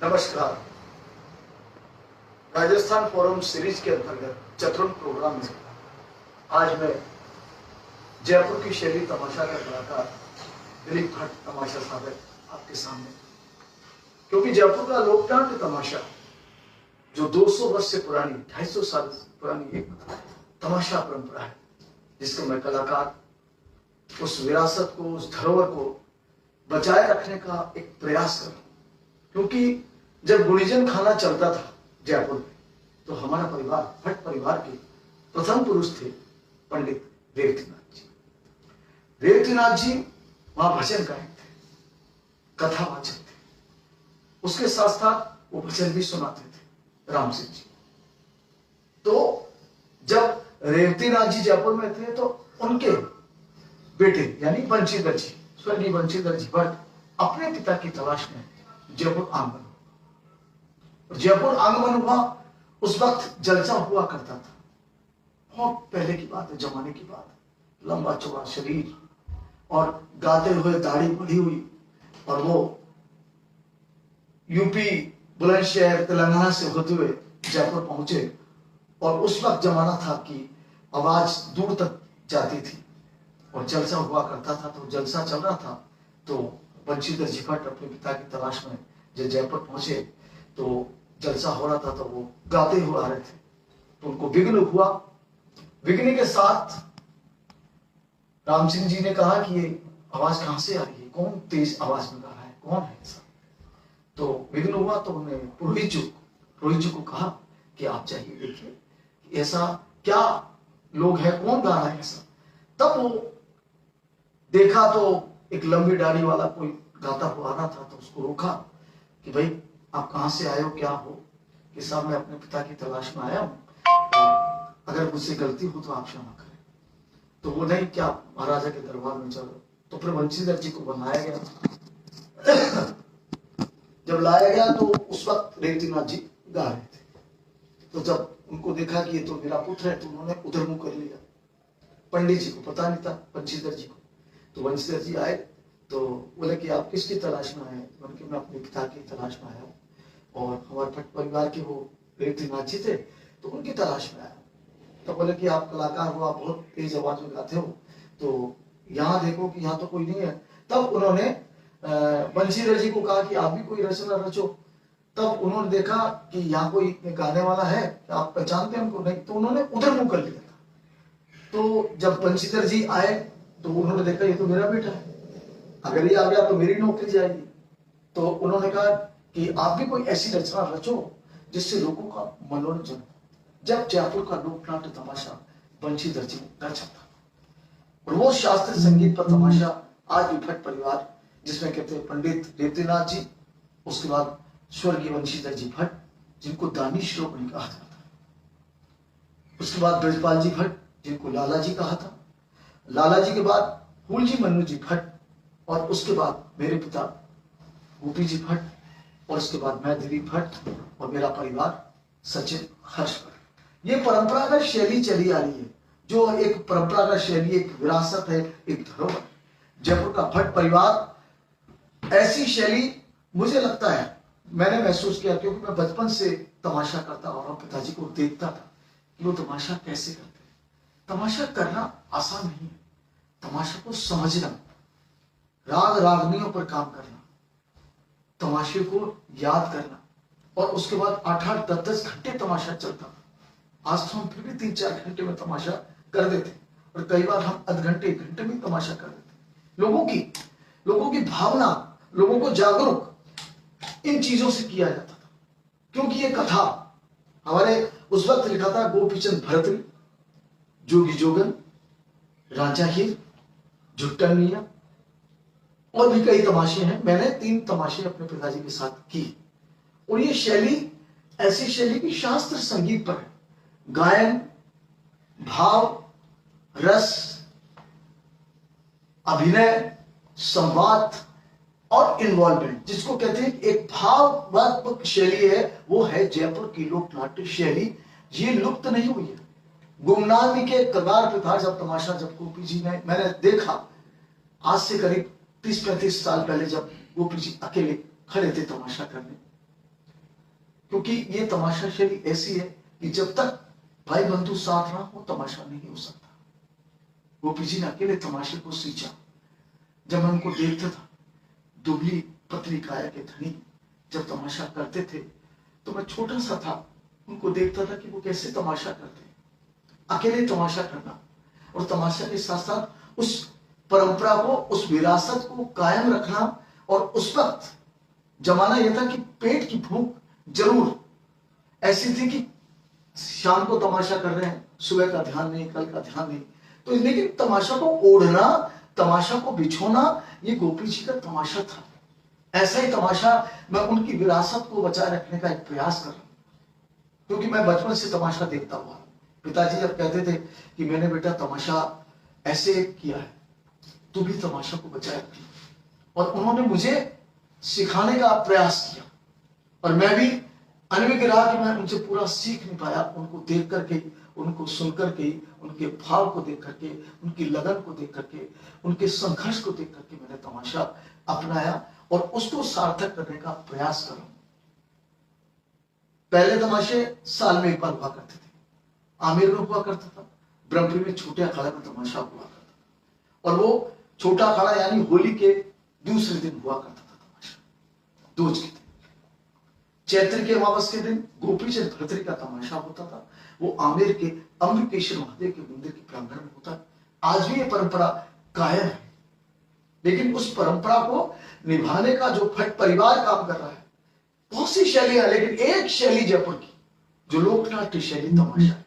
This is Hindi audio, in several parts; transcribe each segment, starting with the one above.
नमस्कार। राजस्थान फोरम सीरीज के अंतर्गत चतुर्थ प्रोग्राम में आज मैं जयपुर की शैली तमाशा का कलाकार दिलीप भट्ट तमाशा सादक आपके सामने, क्योंकि जयपुर का लोकनाट्य तमाशा जो 200 वर्ष से पुरानी 250 साल पुरानी एक तमाशा परंपरा है, जिसका मैं कलाकार उस विरासत को, उस धरोहर को बचाए रखने का एक प्रयास कर रहा हूं। क्योंकि जब गुणीजन खाना चलता था जयपुर में, तो हमारा परिवार भट्ट परिवार के प्रथम पुरुष थे पंडित रेवतीनाथ जी। रेवतीनाथ जी वहां भजन गायक थे, कथावाचक थे, उसके साथ साथ वो भजन भी सुनाते थे राम सिंह जी। तो जब रेवतीनाथ जी जयपुर में थे तो उनके बेटे यानी बंशीधर जी, स्वर्गीय बंशीधर जी भट्ट अपने पिता की तलाश में जयपुर आगमन। जयपुर आगमन हुआ, उस वक्त जलसा हुआ करता था, बहुत पहले की बात है, जमाने की बात है। लंबा चौड़ा शरीर और गाते हुए दाढ़ी बढ़ी हुई, और वो यूपी बुलंदशहर तेलंगाना से होते हुए जयपुर पहुंचे। और उस वक्त जमाना था कि आवाज दूर तक जाती थी और जलसा हुआ करता था। तो जलसा चल रहा था, तो बंशीधर जी भट्ट अपने पिता की तलाश में जब जयपुर पहुंचे तो जलसा हो रहा था, तो वो गाते हुए आ रहे थे, तो उनको विघ्न हुआ। विघ्न के साथ राम सिंह जी ने कहा कि ये आवाज कहां से आ रही है, कौन तेज आवाज में गा रहा है, कौन है ऐसा। तो विघ्न हुआ, तो उन्होंने पुरोहित जी को कहा कि आप जाइए देखिए ऐसा क्या लोग हैं, कौन गा रहा है ऐसा। तब वो देखा तो एक लंबी दाढ़ी वाला कोई गाता हुआ आ रहा था, तो उसको रोका कि भाई आप कहां से आए हो, क्या हो। कि साहब मैं अपने पिता की तलाश में आया हूं, अगर मुझसे गलती हो तो आप क्षमा करें। तो वो नहीं, क्या महाराजा के दरबार में चलो। तो फिर बंशीधर जी को बुलाया गया। जब लाया गया तो उस वक्त रेवतीनाथ जी गा रहे थे। तो जब उनको देखा कि ये तो मेरा पुत्र है, तो उन्होंने उधर मुंह कर लिया। पंडित जी को पता नहीं था, बंशीधर जी को। तो बंशीधर जी आए तो बोले कि आप किसकी तलाश में आए। उनके मैं अपने पिता की तलाश में आया हूँ, और हमारे भट्ट परिवार के वो रेवतीनाथ जी थे, तो उनकी तलाश में आया। तो बोले कि आप कलाकार हो, आप बहुत तेज आवाज में गाते हो, तो यहाँ देखो कि यहाँ तो कोई नहीं है। तब उन्होंने बंशीधर जी को कहा कि आप भी कोई रचना रचो। तब उन्होंने देखा कि यहाँ कोई गाने वाला है, आप पहचानते हैं उनको, नहीं। तो उन्होंने उधर मुंह कर लिया था। तो जब बंशीधर जी आए तो उन्होंने देखा ये तो मेरा बेटा है, अगर ये आ गया तो मेरी नौकरी जाएगी। तो उन्होंने कहा कि आप भी कोई ऐसी रचना रचो जिससे लोगों का मनोरंजन हो। जब जयपुर का लोकनाट्य तमाशा बंशीधर जी ने रचा था, और वो शास्त्रीय संगीत पर तमाशा आज भी भट्ट परिवार, जिसमें कहते हैं पंडित रेवतीनाथ जी, उसके बाद स्वर्गीय बंशीधर जी भट्ट, जिनको दानी श्रोमणी कहा जाता है, उसके बाद ब्रजपाल जी भट्ट, जिनको लाला जी कहा था, लाला जी के बाद फूलजी मन्नू जी भट्ट, और उसके बाद मेरे पिता गोपी जी भट्ट, और उसके बाद मैं दिलीप भट्ट, और मेरा परिवार सचिन हर्ष भट्ट। ये परंपरागत शैली चली आ रही है, जो एक परंपरागत शैली, एक विरासत है, एक धरोहर। जयपुर का भट्ट परिवार ऐसी शैली, मुझे लगता है मैंने महसूस किया, क्योंकि मैं बचपन से तमाशा करता और पिताजी को देखता था कि वो तमाशा कैसे करते। तमाशा करना आसान नहीं है, तमाशा को समझना, राग रागनियों पर काम करना, तमाशे को याद करना, और उसके बाद 8-8, 10-10 घंटे तमाशा चलता। आज तो हम फिर भी 3-4 घंटे में तमाशा कर देते, और कई बार हम आध घंटे 1 घंटे में तमाशा कर देते। लोगों की भावना, लोगों को जागरूक इन चीजों से किया जाता था। क्योंकि ये कथा हमारे उस वक्त लिखा था गोपीचंद भरतरी, जोगी जोगन, राजा हीर, झुट्टा मियां, और भी कई तमाशे हैं। मैंने 3 तमाशे अपने पिताजी के साथ की, और ये शैली ऐसी शैली की शास्त्र संगीत पर है। गायन, भाव, रस, अभिनय, संवाद और इन्वॉल्वमेंट, जिसको कहते हैं एक भावात्मक शैली है, वो है जयपुर की लोकनाट्य शैली। ये लुप्त नहीं हुई है, गुमनामी के कगार पे था जब तमाशा, जब गोपी जी ने, मैंने देखा आज से करीब 30-35 साल पहले, जब गोपी जी अकेले खड़े थे तमाशा करने, क्योंकि ये तमाशा शैली ऐसी है कि जब तक भाई बंधु साथ ना हो तमाशा नहीं हो सकता। गोपी जी ने अकेले तमाशे को सींचा। जब मैं उनको देखता था, दुबली पतली काया के धनी जब तमाशा करते थे तो मैं छोटा सा था, उनको देखता था कि वो कैसे तमाशा करते हैं। अकेले तमाशा करना और तमाशा के साथ साथ उस परंपरा को, उस विरासत को कायम रखना। और उस वक्त जमाना यह था कि पेट की भूख जरूर ऐसी थी कि शाम को तमाशा कर रहे हैं, सुबह का ध्यान नहीं, कल का ध्यान नहीं। तो लेकिन तमाशा को ओढ़ना, तमाशा को बिछोना, ये गोपी जी का तमाशा था। ऐसा ही तमाशा मैं उनकी विरासत को बचाए रखने का एक प्रयास कर रहा हूं, क्योंकि मैं बचपन से तमाशा देखता हुआ। पिताजी जब कहते थे कि मैंने बेटा तमाशा ऐसे किया है, तू भी तमाशा को बचाए रखना, और उन्होंने मुझे सिखाने का प्रयास किया। और मैं भी अनभिज्ञ रहा कि मैं उनसे पूरा सीख नहीं पाया। उनको देख करके, उनको सुन करके, उनके भाव को देख करके, उनकी लगन को देख करके, उनके संघर्ष को देख करके मैंने तमाशा अपनाया और उसको सार्थक करने का प्रयास कर रहा हूं। पहले तमाशे साल में एक बार हुआ करते थे। आमिर में हुआ करता था, ब्रह्मपुरी में छोटे अखाड़े में तमाशा हुआ करता था, और वो छोटा अखाड़ा यानी होली के दूसरे दिन हुआ करता था तमाशा, दूज के दिन। चैत्र के अमावस के दिन गोपीचंद भरतरी का तमाशा होता था। वो आमेर के अम्बिकेश्वर महादेव के मंदिर के प्रांगण में होता है। आज भी ये परंपरा कायम है, लेकिन उस परंपरा को निभाने का जो भट्ट परिवार काम कर रहा है, बहुत सी शैलियां, लेकिन एक शैली जयपुर की जो लोक नाट्य शैली तमाशा है।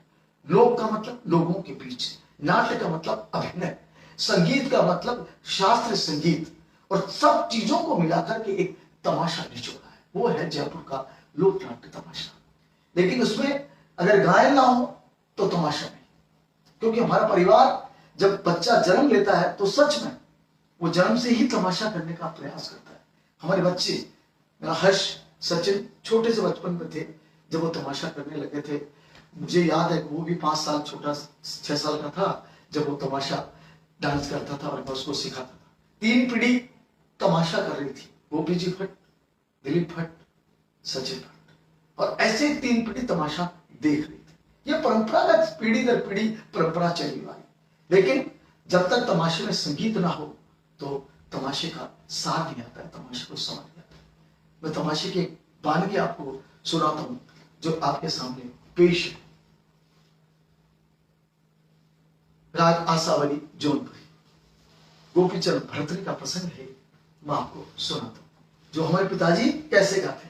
लोक का मतलब लोगों के बीच, नाट्य का मतलब अभिनय, संगीत का मतलब शास्त्रीय संगीत, और सब चीजों को मिलाकर के एक तमाशा निचोड़ा है। वो है जयपुर का लोक नाट्य तमाशा। लेकिन उसमें अगर गायन ना हो तो तमाशा नहीं, क्योंकि हमारा परिवार जब बच्चा जन्म लेता है तो सच में वो जन्म से ही तमाशा करने का प्रयास करता है। हमारे बच्चे, मेरा हर्ष, सचिन छोटे से बचपन में थे जब वो तमाशा करने लगे थे। मुझे याद है कि वो भी 5 साल छोटा, 6 साल का था जब वो तमाशा डांस करता था और मैं उसको सिखाता था। 3 पीढ़ी तमाशा कर रही थी, गोपी जी भट्ट, दिलीप भट्ट, सचिन भट्ट, और ऐसे 3 पीढ़ी तमाशा देख रही थी। यह परंपरागत पीढ़ी दर पीढ़ी परंपरा चली आई। लेकिन जब तक तमाशे में संगीत ना हो तो तमाशे का सार नहीं आता है, तमाशे को समझ नहीं आता। मैं तमाशे की वानगी आपको सुनाता हूं जो आपके सामने पेश है। राग आसावली जौनपुरी, गोपीचंद भरतरी का प्रसंग है। मैं आपको सुनाता हूं जो हमारे पिताजी कैसे गाते।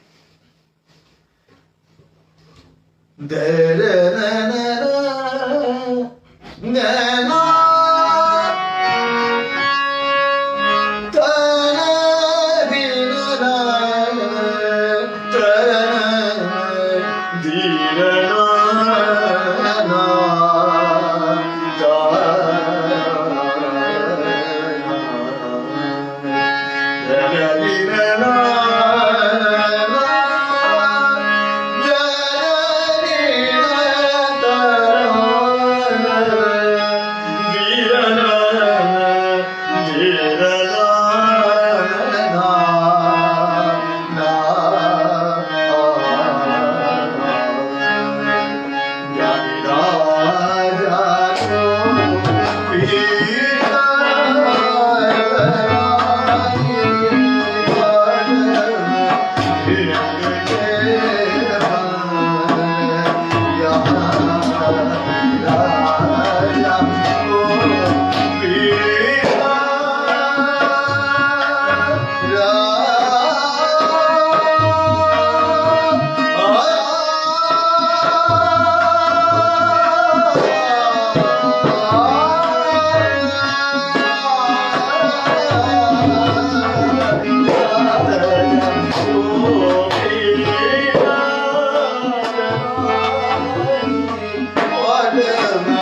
What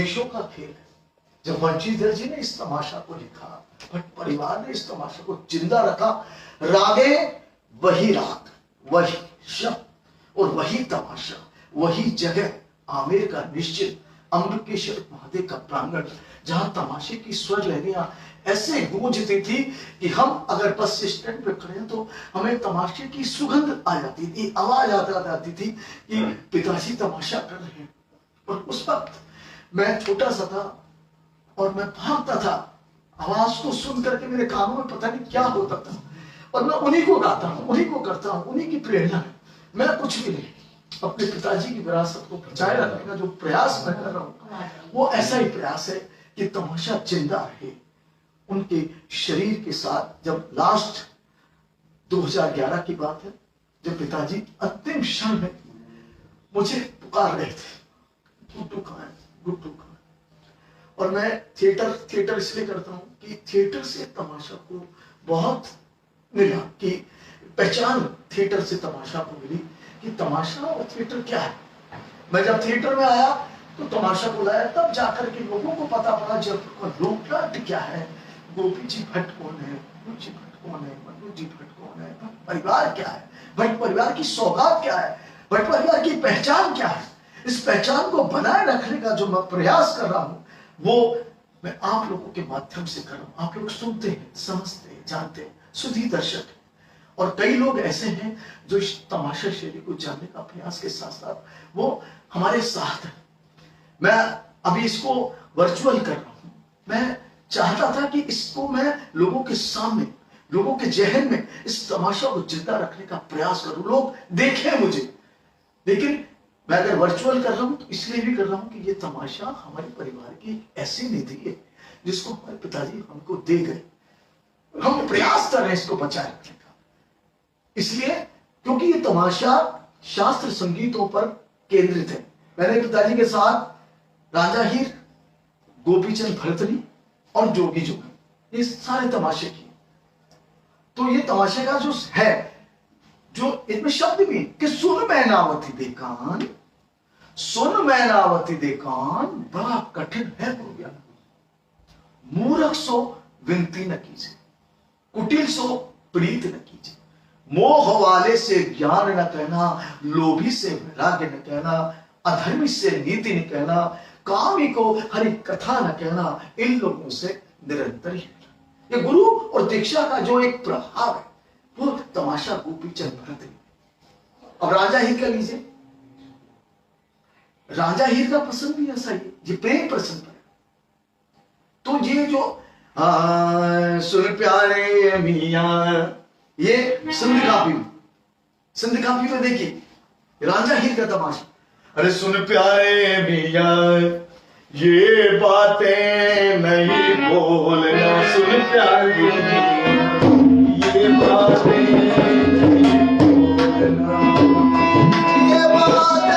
देशों का खेल है। जब वंशीधर जी ने इस तमाशा को लिखा, भट्ट परिवार ने इस तमाशा को जिंदा रखा। रागे वही राग, वही शब्द और वही तमाशा, वही जगह, आमेर का निश्चित, अम्बकेश्वर महादेव का प्रांगण, जहां तमाशे की स्वर लहरियां ऐसे गूंजती थी कि हम अगर बस स्टैंड पे खड़े हैं तो हमें तमाशे की सुगंध आ जाती थी, आवाज आ जाती थी कि पिताजी तमाशा कर रहे हैं। और उस वक्त मैं छोटा सा था और मैं भागता था, आवाज को सुन करके मेरे कानों में पता नहीं क्या होता था, और मैं उन्हीं को गाता हूँ, उन्हीं को करता हूँ, उन्हीं की प्रेरणा है। मैं कुछ भी नहीं, अपने पिताजी की विरासत को बचाए रखने का जो प्रयास मैं कर रहा हूँ वो ऐसा ही प्रयास है कि तमाशा जिंदा रहे। उनके शरीर के साथ जब लास्ट 2011 की बात है, जब पिताजी अंतिम क्षण में मुझे पुकार रहे थे, गुड्डू कहाँ है, गुड्डू कहाँ है। और मैं थिएटर इसलिए करता हूँ कि थिएटर से तमाशा को बहुत मिला, कि पहचान थिएटर से तमाशा को मिली कि तमाशा और थिएटर क्या है। मैं जब थिएटर में आया तो तमाशा को लाया, तब जाकर के लोगों को पता पड़ा जब लोकनाट्य क्या है, गोपी जी भट्ट कौन है, मनु जी भट्ट कौन है, मनु जी भट्ट कौन है, भट्ट परिवार क्या है, भट्ट परिवार की सौगात क्या है, भट्ट परिवार की पहचान क्या है। इस पहचान को बनाए रखने का जो मैं प्रयास कर रहा हूं वो मैं आप लोगों के माध्यम से कर रहा हूं। आप लोग सुनते हैं, समझते हैं, जानते हैं, सुधी दर्शक हैं, और कई लोग ऐसे हैं जो इस तमाशा शैली को जानने का प्रयास के साथ साथ वो हमारे साथ है। मैं अभी इसको वर्चुअल कर रहा हूं, मैं चाहता था कि इसको मैं लोगों के सामने, लोगों के जहन में इस तमाशा को जिंदा रखने का प्रयास करूं, लोग देखें मुझे। लेकिन मैं अगर वर्चुअल कर रहा हूं तो इसलिए भी कर रहा हूं कि ये तमाशा हमारे परिवार की ऐसी निधि है जिसको हमारे पिताजी हमको दे गए। हम प्रयास कर रहे हैं इसको बचाए रखने का, इसलिए क्योंकि ये तमाशा शास्त्र संगीतों पर केंद्रित है। मैंने पिताजी के साथ राजा हीर, गोपीचंद भरतरी और जोगी जोगी ये सारे तमाशे किए। तो ये तमाशे का जो है, जो इसमें शब्द भी कि सुन मैनावती देकान, सुन मैनावती देकान, बड़ा कठिन है हो गया। मूर्ख सो विनती न कीजिए, कुटिल सो प्रीत न कीजिए, मोह वाले से ज्ञान न कहना, लोभी से वैराग्य न कहना, अधर्मी से नीति न कहना, कामी को हरि कथा न कहना, इन लोगों से निरंतर ही रहना। ये गुरु और दीक्षा का जो एक प्रभाव है वो तमाशा गोपीचंद भरतरी। अब राजा हीर का लीजिए, राजा हीर का प्रसंग भी ऐसा ही, ये प्रेम प्रसंग है। तो ये जो सुन प्यारे मियां, ये सिंध काफी में देखिए राजा हीर का तमाशा। अरे सुन प्यारे मियां ये बातें नहीं बोलना, सुन प्यारे मियां ये बातें नहीं बोलना, ये बातें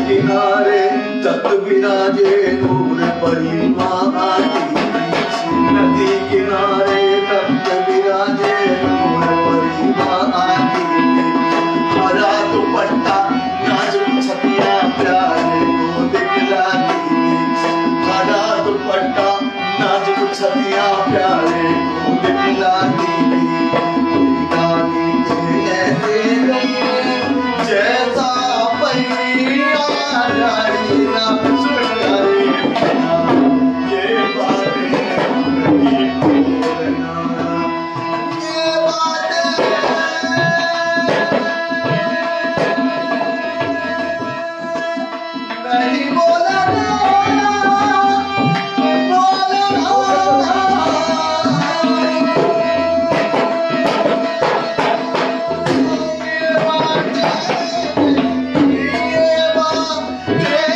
किनारे तट विराजे नूर परिवार, नदी किनारे तट विराजे नूर परिवार, हरा दुपट्टा नाजुक छतिया प्यारे को दिखलाती, हरा दुपट्टा नाजुक छतिया प्यारे को दिखलाती, जैसा Yeah.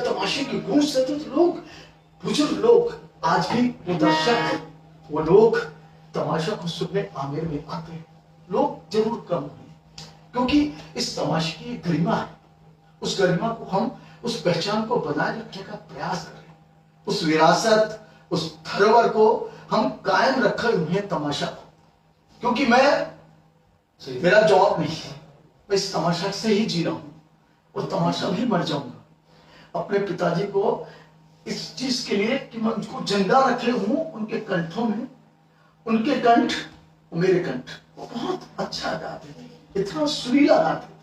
जब तमाशे की गूंज रहती तो लोग, बुजुर्ग लोग, आज भी वो दर्शक, वो लोग तमाशा को सुनने आमिर में आते हैं। लोग जरूर कम हुए, क्योंकि इस तमाशे की गरिमा है। उस गरिमा को हम, उस पहचान को बनाए रखने का प्रयास कर रहे हैं। उस विरासत, उस धरोहर को हम कायम रखे हुए हैं तमाशा को। क्योंकि मेरा जॉब नहीं है, मैं इस तमाशा से ही जी रहा हूं और तमाशा भी मर जाऊंगा। अपने पिताजी को इस चीज के लिए कि मैं उनको जिंदा रखे हूं, उनके कंठों में, उनके कंठ मेरे कंठ, वो बहुत अच्छा गाते थे, इतना सुरीला गाते थे।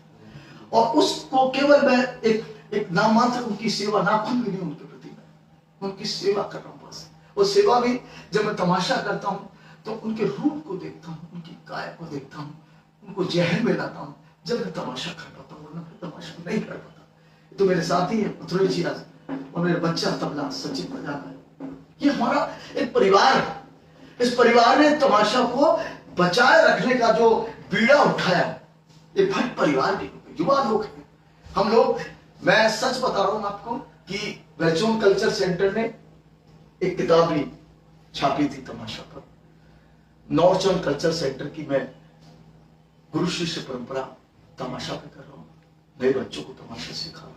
और उसको केवल मैं एक नाम मात्र उनकी सेवा, नाखुन भी नहीं उनके प्रति, मैं उनकी सेवा कर रहा हूं बस। वो सेवा भी जब मैं तमाशा करता हूं तो उनके रूप को देखता हूं, उनकी काय को देखता हूं, उनको जहन में लाता हूं, जब मैं तमाशा कर पाता हूं, वरना मैं तमाशा नहीं कर पाता। तो मेरे साथी है पथुरे जी आज, और मेरे बच्चा तबला सचिन बजा रहा है। ये हमारा एक परिवार है। इस परिवार ने तमाशा को बचाए रखने का जो बीड़ा उठाया, ये भट्ट परिवार के युवा लोग हैं हम लोग। मैं सच बता रहा हूं आपको कि वेलचोन कल्चर सेंटर ने एक किताब भी छापी थी तमाशा पर। नॉर्थर्न कल्चर सेंटर की मैं गुरु शिष्य परंपरा तमाशा पे कर रहा हूं, नए बच्चों को तमाशा सिखा रहा हूं।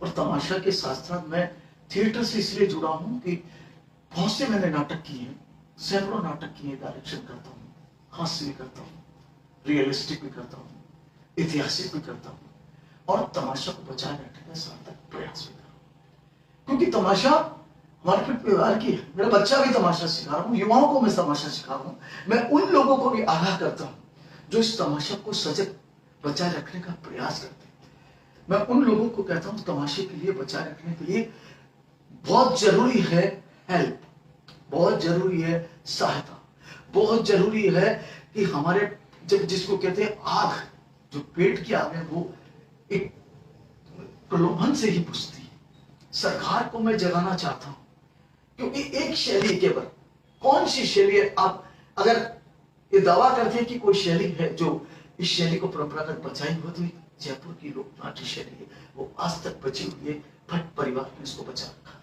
और तमाशा के साथ साथ मैं थिएटर से इसलिए जुड़ा हूं कि बहुत से मैंने नाटक किए हैं, सैकड़ों नाटक किए, डायरेक्शन करता हूं, हास्य भी करता हूं, रियलिस्टिक भी करता हूं, ऐतिहासिक भी करता हूं, और तमाशा को बचाए रखने का सार्थक प्रयास भी कर रहा हूं। क्योंकि तमाशा हमारे परिवार की है। मेरा बच्चा भी तमाशा सिखा रहा हूं, युवाओं को मैं तमाशा सिखा रहा हूं। मैं उन लोगों को भी आगाह करता हूं जो इस तमाशा को सजग बचाए रखने का प्रयास करते हैं। मैं उन लोगों को कहता हूं तमाशे के लिए, बचाए रखने के लिए बहुत जरूरी है हेल्प, बहुत जरूरी है सहायता, बहुत जरूरी है कि हमारे, जब जिसको कहते हैं आग, जो पेट की आग है, वो एक प्रलोभन से ही बुझती है। सरकार को मैं जगाना चाहता हूं, क्योंकि एक शैली केवल, कौन सी शैली है, आप अगर ये दावा करते हैं कि कोई शैली है जो इस शैली को परंपरागत बचाई हुई, तो जयपुर की लोक नाट्य शैली है, वो आज तक बची हुई है। भट्ट परिवार ने इसको बचा रखा है।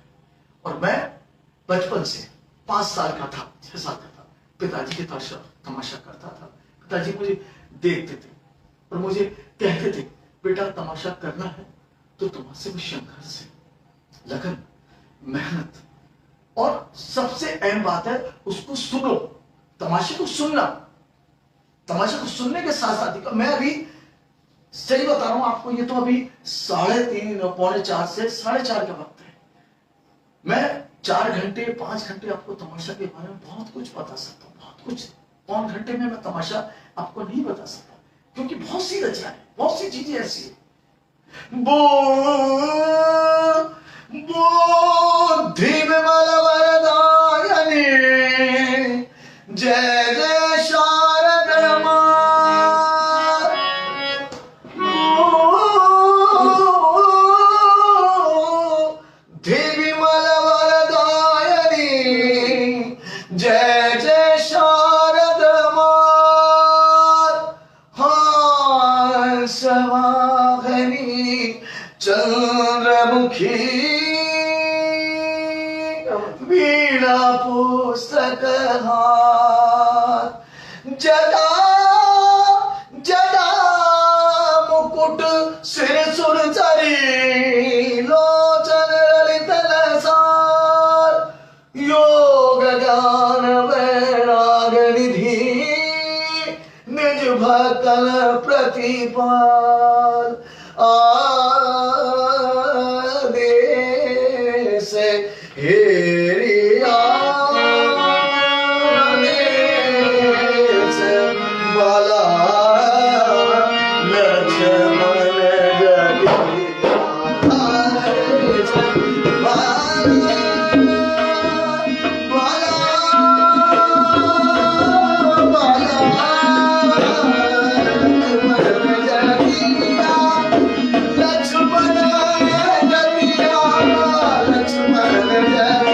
और मैं बचपन से 5 साल का था, 6 साल का था, पिताजी के तमाशा करता था। पिताजी मुझे देखते थे और मुझे कहते थे, बेटा तमाशा करना है तो तुम्हारे भी संघर्ष है, लगन, मेहनत, और सबसे अहम बात है उसको सुनो, तमाशे को सुनना। तमाशे को सुनने के साथ साथ, मैं अभी सही बता रहा हूं आपको, ये तो अभी 3:30 पौने 4 से 4:30 का वक्त है। मैं 4 घंटे 5 घंटे आपको तमाशा के बारे में बहुत कुछ बता सकता हूँ, बहुत कुछ। पौन घंटे में मैं तमाशा आपको नहीं बता सकता, क्योंकि बहुत सी रचना है, बहुत सी चीजें ऐसी है। बुद्धि विमल वरदायिनी, जय जय शारद मां। बुद्धि विमल वरदायिनी, जय जय शारद मां। हां सवाहनी चंद्रमुखी, वीणा पुस्तक हार, जटा जटा मुकुट सिर सुर चरी, लोचन ललित लसार, योग ज्ञान वैराग निधि, निज भक्तन प्रतिपाल। आदेश हेरिया देश बाला, लक्ष्मण जगिया बाला, बाला बाला, लक्ष्मण जगिया, लक्ष्मण जगिया,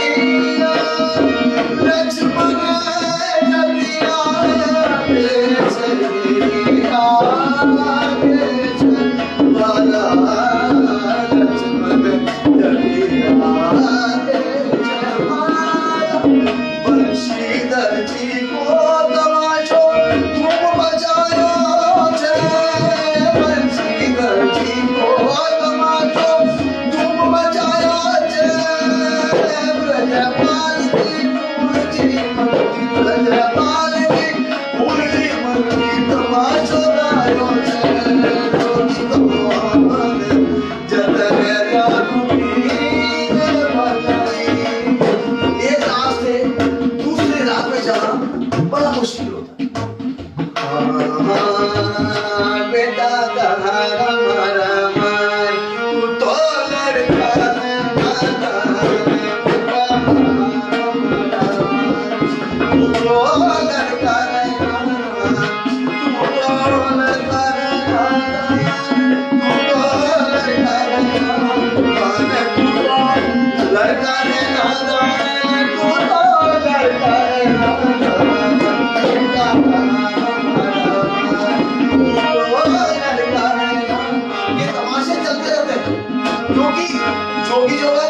जोगी जोगी जो है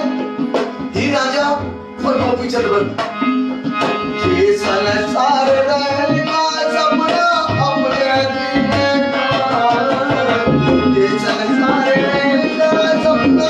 ही राजा और गोपी चंद ये संसार रहना सपना अपने दिल का, ये संसार रहना सपना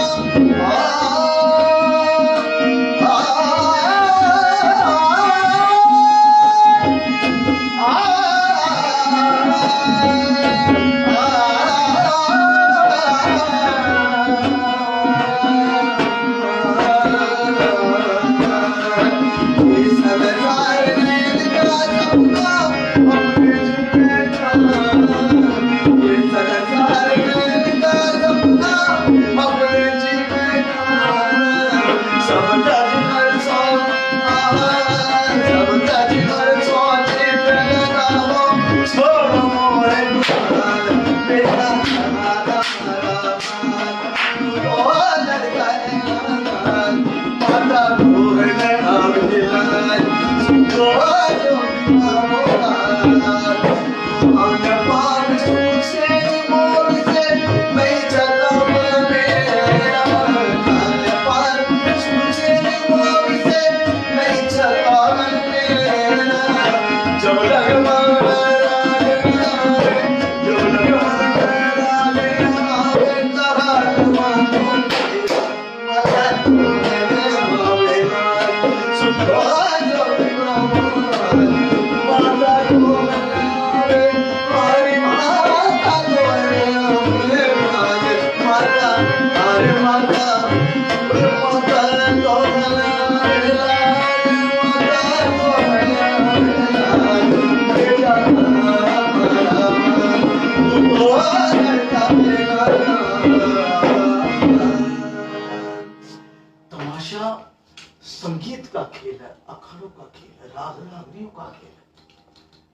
संगीत का खेल है, अखरों का खेल है, राग रागनियों का खेल है।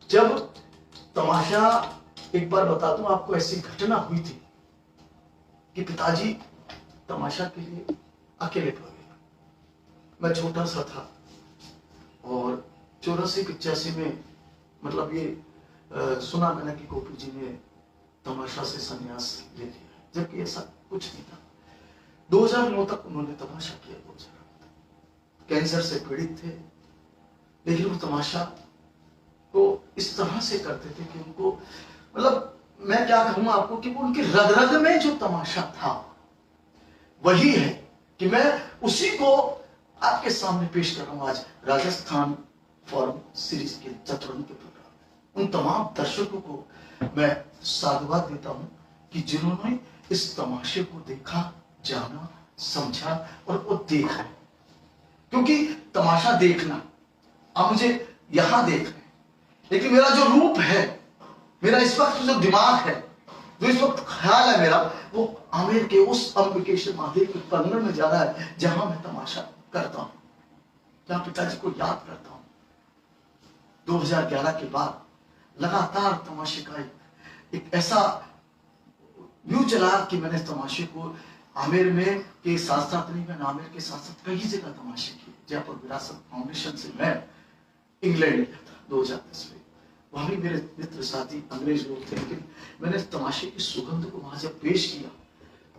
जब तमाशा, एक बार बता दूं आपको, ऐसी घटना हुई थी कि पिताजी तमाशा के लिए अकेले पड़ गए। मैं छोटा सा था और 84-85 में मतलब ये सुना मैंने कि गोपी जी ने तमाशा से संन्यास ले लिया, जबकि ऐसा कुछ नहीं था। 2009 तक उन्होंने तमाशा किया। 2009 कैंसर से पीड़ित थे, लेकिन वो तमाशा को इस तरह से करते थे कि उनको, मतलब मैं क्या कहूं आपको कि वो उनकी रग रग में जो तमाशा था वही है कि मैं उसी को आपके सामने पेश कर रहा हूं आज राजस्थान फॉरम सीरीज के चतुरंग के प्रोग्राम में। उन तमाम दर्शकों को मैं साधुवाद देता हूं कि जिन्होंने इस तमाशे को देखा, जाना, समझा और वो देख रहे। क्योंकि तमाशा देखना, अब मुझे यहां देख रहे हैं, लेकिन मेरा जो रूप है, मेरा इस वक्त जो दिमाग है, जो इस वक्त ख्याल है मेरा, वो आमेर के उस अंबिकेश्वर महादेव के प्रांगण में जा रहा है जहां मैं तमाशा करता हूं, जहां पिताजी को याद करता हूं। 2011 के बाद लगातार तमाशे का एक ऐसा व्यू चला कि मैंने तमाशे को आमेर में के साथ साथ नहीं, मैंने आमेर के साथ साथ कई जगह तमाशे किए। जयपुर विरासत फाउंडेशन से मैं इंग्लैंड गया था 2010 में, वहां भी मेरे मित्र साथी अंग्रेज लोग थे, लेकिन मैंने तमाशे की सुगंध को वहां जब पेश किया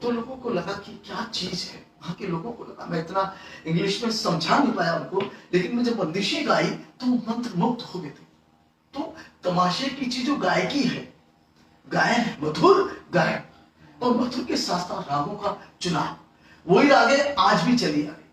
तो लोगों को लगा कि क्या चीज है। वहां के लोगों को लगा, मैं इतना इंग्लिश में समझा नहीं पाया उनको, लेकिन मैं जब बंदिशें गाई तो वो मंत्र मुग्ध हो गए थे। तो तमाशे की चीज जो गायकी है, गायन है, मधुर गायन, और मधुर के साथ साथ रागों का चुनाव, वही रागे आज भी चली आ रही।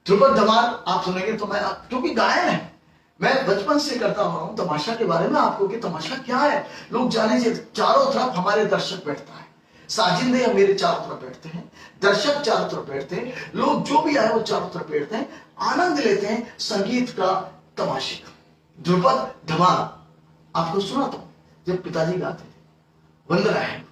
ध्रुपद धमार आप सुनेंगे तो मैं, क्योंकि गायन है, मैं बचपन से करता हुआ हूं तमाशा के बारे में आपको कि तमाशा क्या है लोग जाने। चारों तरफ हमारे दर्शक बैठता है, साजिंदे मेरे चारों तरफ बैठते हैं, दर्शक चारों तरफ बैठते हैं, लोग जो भी आए वो चारों तरफ बैठते हैं, आनंद लेते हैं संगीत का, तमाशे का। ध्रुपद धमार आपको सुनाता हूं, जब पिताजी गाते थे, वंदना है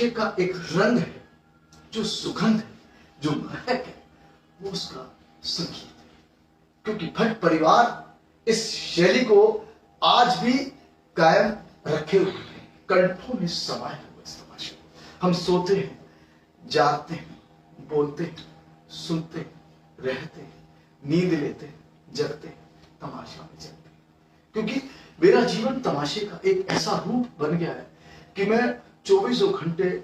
तमाशे का एक रंग है, जो सुगंध है, जो महक है, वो उसका संगीत है। क्योंकि भट्ट परिवार इस शैली को आज भी कायम रखे हुए हैं, कंठों में समाये हुए इस तमाशे को। हम सोते हैं, जागते हैं, बोलते हैं, सुनते हैं, रहते हैं, नींद लेते हैं, जगते हैं, तमाशा में जगते हैं। क्योंकि मेरा जीवन तमाशे का एक ऐसा रूप बन गया है कि मैं 24 घंटे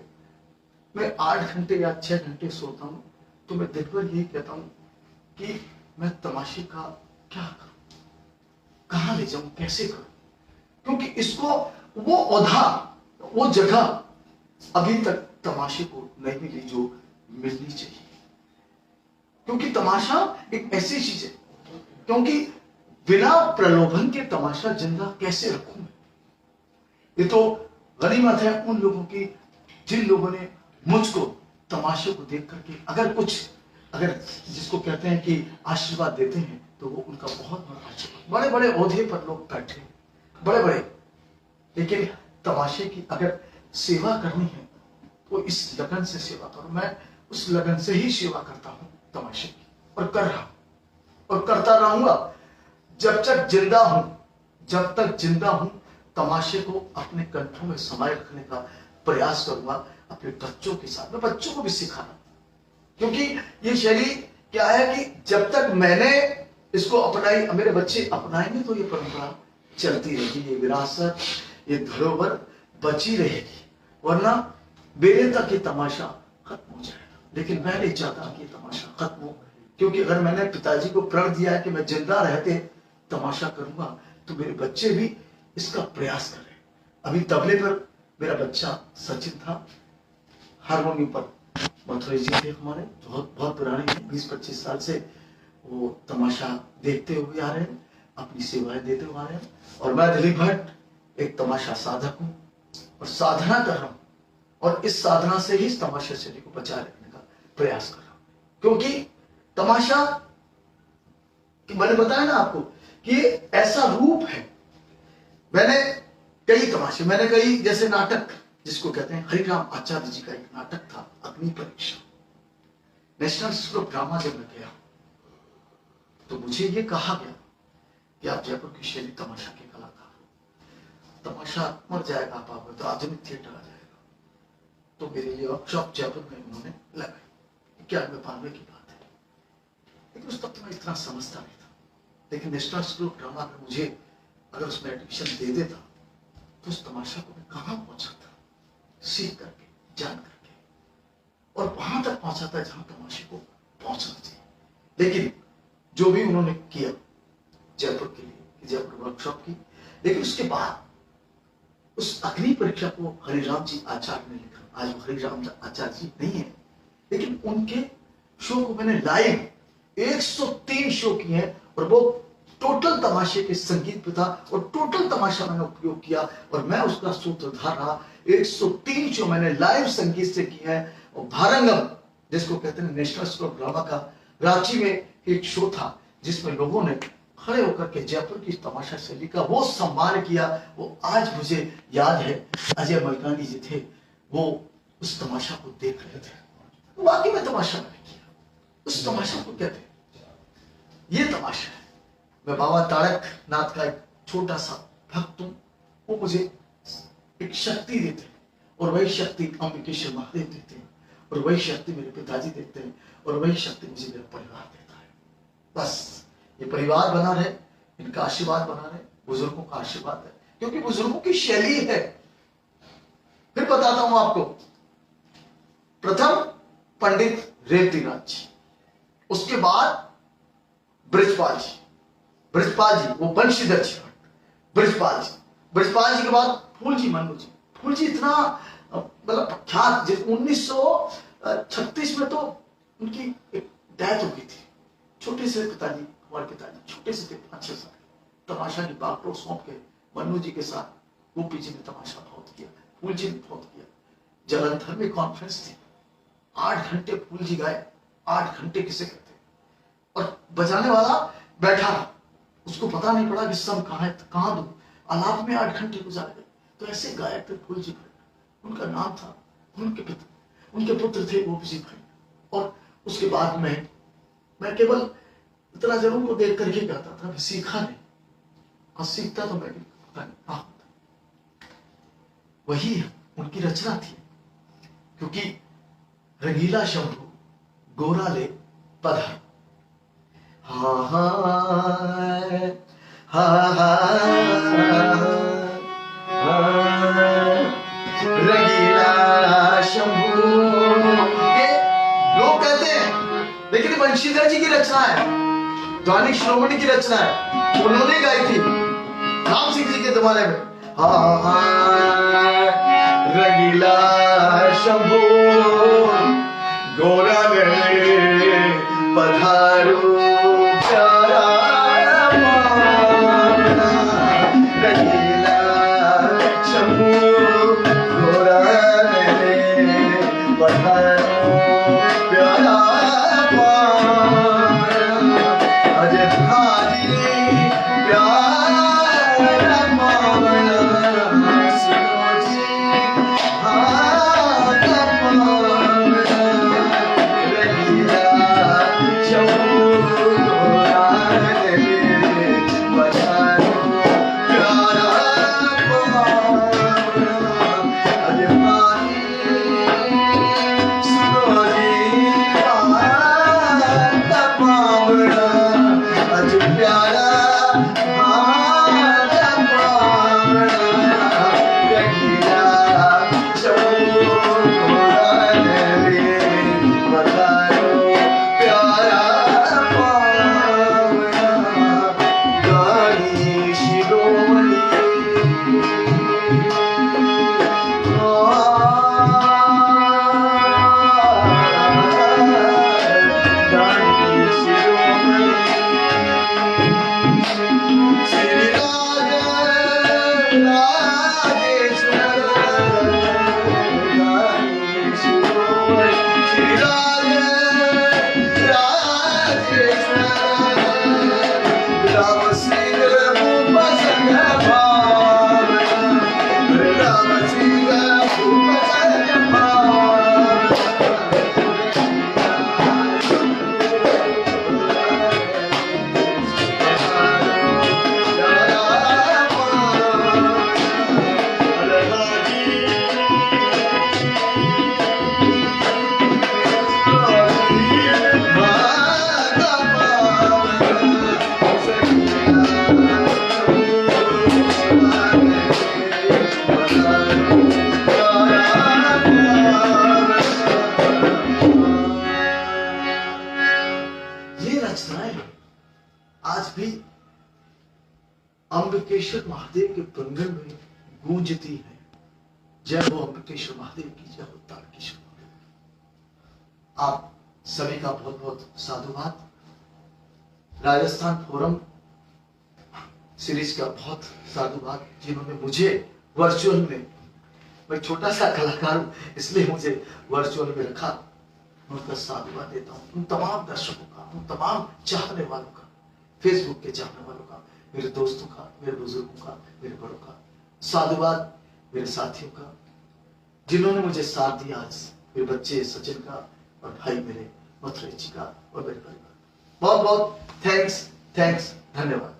में 8 घंटे या 6 घंटे सोता हूं, तो मैं दिन भर यही कहता हूं कि मैं तमाशे का क्या करूं, कहां ले जाऊं, कैसे करूं। क्योंकि इसको वो औधा, वो जगह अभी तक तमाशे को नहीं मिली जो मिलनी चाहिए। क्योंकि तमाशा एक ऐसी चीज है, क्योंकि बिना प्रलोभन के तमाशा जिंदा कैसे रखूं मैं। ये तो गनीमत है उन लोगों की जिन लोगों ने मुझको तमाशे को देख करके अगर जिसको कहते हैं कि आशीर्वाद देते हैं, तो वो उनका बहुत बड़ा आशीर्वाद। बड़े बड़े ओहदे पर लोग बैठे, बड़े बड़े, लेकिन तमाशे की अगर सेवा करनी है तो इस लगन से सेवा करो। मैं उस लगन से ही सेवा करता हूं तमाशे की, और कर रहा हूं और करता रहूंगा जब तक जिंदा हूं। जब तक जिंदा हूं तमाशे को अपने कंठों में समाये रखने का प्रयास करूंगा अपने बच्चों के साथ। मैं बच्चों को भी सिखाना, क्योंकि ये शैली क्या है कि जब तक मैंने इसको अपनाई, मेरे बच्चे अपनाएंगे तो ये परंपरा चलती रहेगी, ये विरासत, ये धरोहर बची रहेगी। वरना मेरे तक ये तमाशा खत्म हो जाएगा। लेकिन मैं नहीं चाहता कि तमाशा खत्म हो, क्योंकि अगर मैंने पिताजी को प्रण दिया है कि मैं जिंदा रहते तमाशा करूंगा, तो मेरे बच्चे भी इसका प्रयास करें। अभी तबले पर मेरा बच्चा सचिन था, हारमोनियम पर मथुरा जी थे हमारे, बहुत पुराने हैं, 20-25 साल से वो तमाशा देखते हुए आ रहे हैं, अपनी सेवाएं देते हुए आ रहे हैं। और मैं दिलीप भट्ट एक तमाशा साधक हूं और साधना कर रहा हूं, और इस साधना से ही इस तमाशा शैली को बचाए रखने का प्रयास कर रहा हूं। क्योंकि तमाशा, मैंने बताया ना आपको कि ऐसा रूप है। मैंने कई जैसे नाटक जिसको कहते हैं, हरिराम आचार्य जी का एक नाटक था अग्नि परीक्षा। नेशनल स्कूल ऑफ ड्रामा जब मैं गया तो मुझे ये कहा गया कि आप जयपुर की शैली तमाशा के कलाकार हो, तमाशा मर जाएगा आप तो आधुनिक थिएटर आ जाएगा। तो मेरे लिए वर्कशॉप जयपुर में उन्होंने लगाई, 91-92 की बात है। लेकिन उस वक्त मैं इतना समझता नहीं था। लेकिन नेशनल स्कूल ऑफ ड्रामा में मुझे अगर उसमें एडमिशन दे देता तो उस तमाशा को मैं कहां पहुंचाता, सीख करके, जान करके, और वहां तक पहुंचाता जहां तमाशे को पहुंचना चाहिए। लेकिन जो भी उन्होंने किया जयपुर के लिए, जयपुर वर्कशॉप की, लेकिन उसके बाद उस अग्नि परीक्षा को हरिराम जी आचार्य ने लिखा। आज हरिराम आचार्य जी नहीं है, लेकिन उनके शो को मैंने लाइव 103 शो किए हैं, और वो टोटल तमाशे के संगीत पे था, और टोटल तमाशा मैंने उपयोग किया, और मैं उसका सूत्रधार रहा। 103 शो मैंने लाइव संगीत से किए हैं। और भारंगम जिसको कहते हैं नेशनल स्कूल ऑफ ड्रामा का, रांची में एक शो था जिसमें लोगों ने खड़े होकर के जयपुर की तमाशा शैली का वो सम्मान किया। वो आज मुझे याद है, अजय मलकानी जी थे, वो उस तमाशा को देख रहे थे। वाकई में तमाशा मैंने किया, उस तमाशा को कहते हैं, ये तमाशा है। मैं बाबा तारक नाथ का एक छोटा सा भक्त हूं। वो मुझे एक शक्ति देते हैं, और वही शक्ति अम्बिकेश्वर महादेव देते हैं, और वही शक्ति मेरे पिताजी देते हैं, और वही शक्ति मुझे मेरा परिवार देता है। बस ये परिवार बना रहे, इनका आशीर्वाद बना रहे, बुजुर्गों का आशीर्वाद है, क्योंकि बुजुर्गों की शैली है। फिर बताता हूं आपको। प्रथम पंडित रेवतीनाथ जी, उसके बाद ब्रजपाल जी, वो बंशीधर जी, ब्रजपाल जी के बाद फूल जी मन्नू जी। फूल जी इतना मतलब प्रख्यात, 1936 में तो उनकी एक डेथ हो गई थी। छोटे से पिताजी, हमारे पिताजी छोटे से थे, 5-6 साल। तमाशा की बागडोर सौंप के मन्नू जी के साथ गोपी जी ने तमाशा बहुत किया, फूल जी ने बहुत किया। जलंधर में कॉन्फ्रेंस थी, 8 घंटे फूल जी गाए, 8 घंटे किसे कहते, और बजाने वाला बैठा रहा, उसको पता नहीं पड़ा कि सम कहां है, कहां दो, आलाप में 8 घंटे गुजार गए। तो ऐसे गायक थे फूल जी। उनका नाम था उनके पुत्र थे वो भी भाई। और उसके बाद में मैं केवल इतना जरूर को देख करके कहता था, सीखा नहीं, और सीखता तो मैं भी पता नहीं क्या होता। वही उनकी रचना थी, क्योंकि रंगीला शंभू गोरा ले पधार, हा हा हा रंगीला शंभू। ये लोग कहते हैं, लेकिन बंशीधर जी की रचना है, ध्वनिक श्रोमणी की रचना है, उन्होंने गाई थी राम सिंह जी के जमाने में। हा रंगीला शंभू गोरा ले पधारो प्यारा माना, रंगीला शंभू गोरा ले पधारो प्यारा माना, अजय भारी प्यारा माना, सुनो जी भागा माना, रंगीला शंभू गोरा ले पधारो प्यारा माना, अजय भारी सुनो जी भागा माना, अजय प्यारा भागा माना, रंगीला शंभू गोरा ले पधारो प्यारा माना, गानी शिरोमणि गानी शिरोमणि श्री राजेश्वर, गानी शिरोमणि श्री राजेश्वर, राम सिंह भूप संग भावना, राम सिंह भूप संग भावना, ये रचनाएं आज भी अंबिकेश्वर महादेव के प्रांगण में गूंजती है। जय हो अंबिकेश्वर महादेव की, जय हो तारकेश्वर महादेव। आप सभी का बहुत बहुत साधुवाद। राजस्थान फोरम सीरीज का बहुत साधुवाद, जिन्होंने मुझे वर्चुअल में, मैं छोटा सा कलाकार हूं इसलिए मुझे वर्चुअल में रखा, उनका साधुवाद देता हूं। उन तमाम दर्शकों का, उन तमाम चाहने वालों का, फेसबुक के चाहने वालों का, मेरे दोस्तों का, मेरे बुजुर्गों का, मेरे बड़ों का साधुवाद, मेरे साथियों का जिन्होंने मुझे साथ दिया। आज मेरे बच्चे सचिन का और भाई मेरे मथुरेश जी का और मेरे परिवार, बहुत बहुत थैंक्स, धन्यवाद।